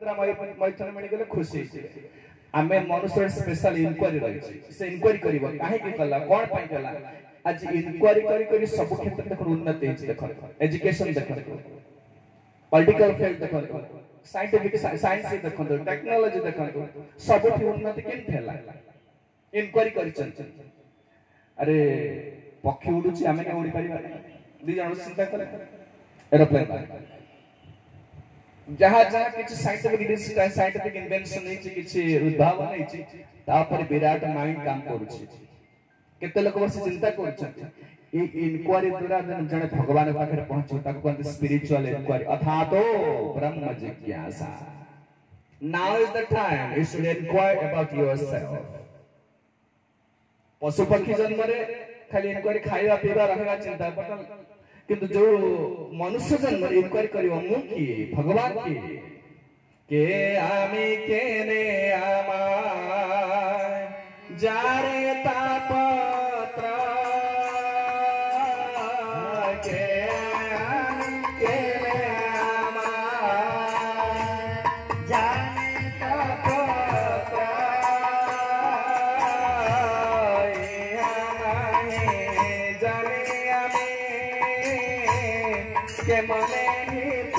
मैथुन मिल गले खुशी आमे मनुष्य स्पेशल इंक्वायरी रही से इंक्वायरी करिवो काहे की कला कोन पई कला आज इंक्वायरी करी सब क्षेत्र देखो उन्नति है देखो एजुकेशन देखो पॉलिटिकल फील्ड देखो साइंटिफिक साइंस देखो टेक्नोलॉजी देखो सब उन्नति केन थेला इंक्वायरी करी अरे पक्षी उडुची आमे के उडी परिबा दी जण चिंता करे एरोप्लेन जहाँ जहाँ किसी साइंटिफिक इन्वेंशन नहीं किसी उद्भावन नहीं तापर विराट माइंड काम करूची केते लोक वर्ष चिंता करूछन ए इनक्वायरी द्वारा जने भगवान पाखरे पहुंचो ताको कहते स्पिरिचुअल इनक्वायरी अर्थात ब्रह्म जिज्ञासा now is the time you should inquire about yourself पशु पक्षी जन्म रे खाली इनक्वायरी खाଇବା पीवा रहगा चिंता पटल किंतु जो मनुष्य जन्म इंक्वायरी करिवो मु की भगवान की के आमी केने आमा जारे तापत्र के आमी केने आमा जारे तापत्र के मने हित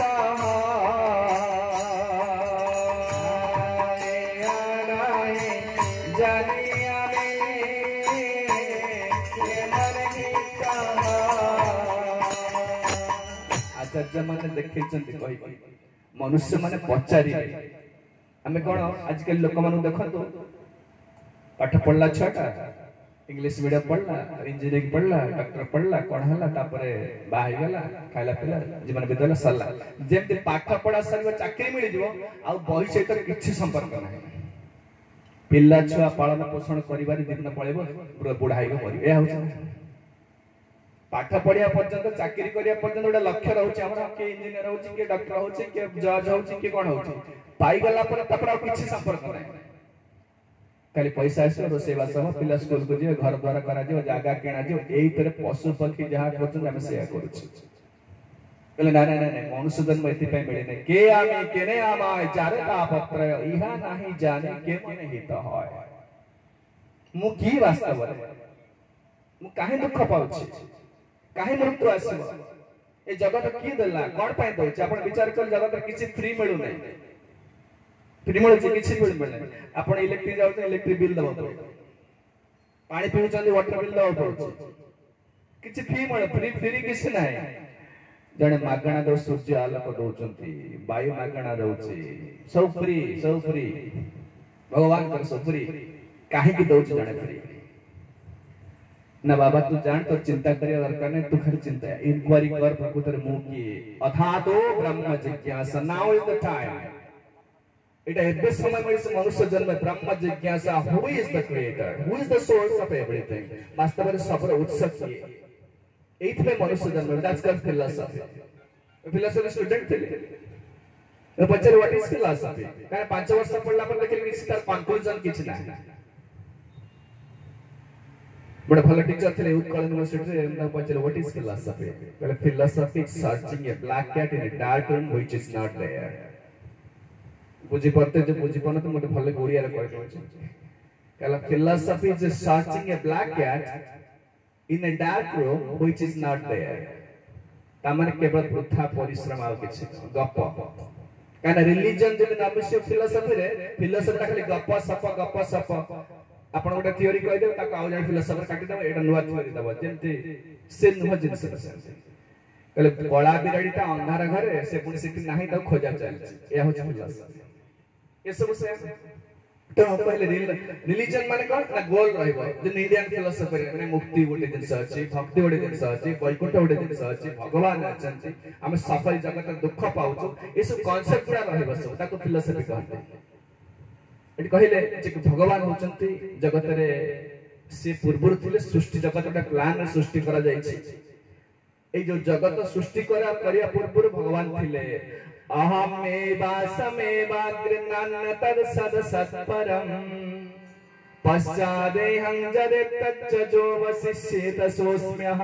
जानिया के मने हित आचार्य माने देखैछन्ति कहि मनुष्य माने पचारि आमे कोन आजकल लोक मानु देखंतो पाठ पढ़ला छटा इंग्लिश मीडियम पढ़ला इंजीनियरिंग पढ़ला डॉक्टर पढ़ला कोन हला तापरे बाहि गला खाइला पिला जीवन बितला सरला जेमते पाठ पढ़ा सरबा चाकरी मिल जिवो आ बहि सहित किछि संपर्क नै पिल्ला छुआ पालन पोषण करिबारी दिन पळेबो बुढाई को मरि ए होछ पाठ पढ़िया पर्यंत चाकरी करिया पर्यंत ओडा लक्ष्य रहउछ हमरा के इंजीनियर होछ के डॉक्टर होछ के जज होछ के कोन होछ पाई गला पर तापर किछि संपर्क नै खाली पैसा आसो रोसेबास हम पिला स्कूल को जे घर द्वारा करा जे जागा किना जे एई तरे पशु पक्षी जहा करछन हम सेया करूछि कहले ना ना ना मनुष्य जन्म एति पे मिले नै के आमी केने आमाय चारे तापत्र इहा नाही जाने के मने हित होय मु की वास्तव रे मु काहे दुख पाउछि काहे मृत्यु आसीबो ए जगत की देला कोन पय दोछ आपण विचार कर जगत किछि फ्री मिलु नै फ्री मिलुछि किछि मिलु नै आपण इलेक्ट्रिक जाउ त इलेक्ट्रिक बिल दबो पड़ो पानी पिउछन वाटर बिल दबो पड़ो किछि फ्री मिल फ्री फ्री किछि नै जने मागणा दो सूर्य आलोक दोचंती वायु मागणा दोछि सब फ्री भगवान कर सब फ्री काहे की दोछ जने फ्री ना बाबा तू जान तो चिंता करिया दरकार नै तू खर चिंता इंक्वायरी कर प्रकृतर मु की अथातो ब्रह्म जिज्ञासा now is the time it एबे समय में मनुष्य जन्म ब्रह्म जिज्ञासा who is the creator who is the source of everything वास्तव में सब उत्स की एथ में मनुष्य जन्म दैट्स कॉल्ड फिलोसफी स्टूडेंट थे तो पचर व्हाट इज फिलोसफी कारण 5 वर्ष पढ़ला पर देखिल कि तार कंक्लूजन किछ ना बड़ा भलो टीचर थे उत्कल यूनिवर्सिटी रे एंदा पचर व्हाट इज फिलोसफी कहले philosophy is searching a black cat in a dark room which is not there बुझी पड़ते जो बुझी पन तो मते भले गोड़िया रे कहि दो कहला philosophy is searching a black cat in a dark room which is not there तामने केवल वृथा परिश्रम आ किछि गप काना रिलीजन जे नामस्य फिलोसफी रे फिलोसफी ता खाली गप सप आपण गोटे थ्योरी कहि देबो ता काउ जाय फिलोसफर काटि देबो एटा नुवा थ्योरी देबो जेंति से नुवा जिंस कहले कला बिराडीटा अंधार घरे से पुनी सिटी नाही त खोजा चलछि ए होछ फिलोसफी ए सब से तो पहले रिलीजन माने कोन ना गोल रहइबो जे इंडियन फिलोसफी माने मुक्ति गोटे जिंस अछि भक्ति गोटे जिंस अछि वैकुंठ गोटे जिंस अछि भगवान अछंती हम सफल जगत दुख पाउछु ए सब कांसेप्ट पूरा रहइबो सब ताको फिलोसफी कहते एटी कहिले जे भगवान होचंती जगत रे से पूर्वरु थिले सृष्टि जगत गोटे प्लान रे सृष्टि करा जायछि ए जो जगत सृष्टि करिया पूर्वरु भगवान थिले अहमेवासमेवाग्रनन्न तद् सत्परम् पश्चादेहं जदेतच्चो वसिष्येत सोऽस्म्यः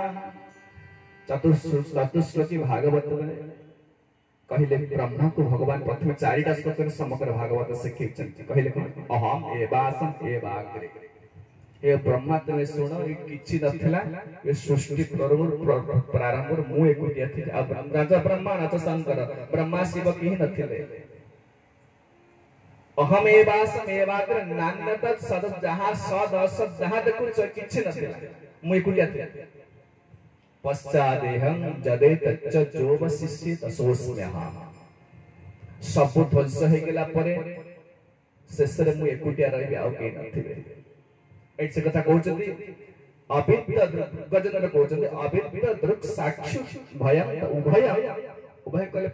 चतुश्लोकी भागवत में कहले ब्रह्मा को भगवान प्रथम चारिटा श्लोक में समग्र भागवत शिखैछन्ति कहले अहम एवासम एवाग्रे ए ब्रह्मा तमे सुनो ए किछि नथिला ए सृष्टि प्रारंभ मु एकुटिया थि राजा ब्रह्मा नाथ शंकर ब्रह्मा शिव केहि नथिले अहम एवासम एवाग्रे नान्यत सद जहां सद असद जहां देखु किछि नथिला मु एकुटिया थि पश्चादेहं जदे तच्च जोवशिष्य तसोस्म्यहं सब ध्वंस हे गेला परे शेषरे मु एकुटिया रहिबे आ के नथिबे ऐसे कथा कहउचंदी अविद्य गजनर कहउचंदी अविद्य दृक् साक्षी भयं उभय उभय कले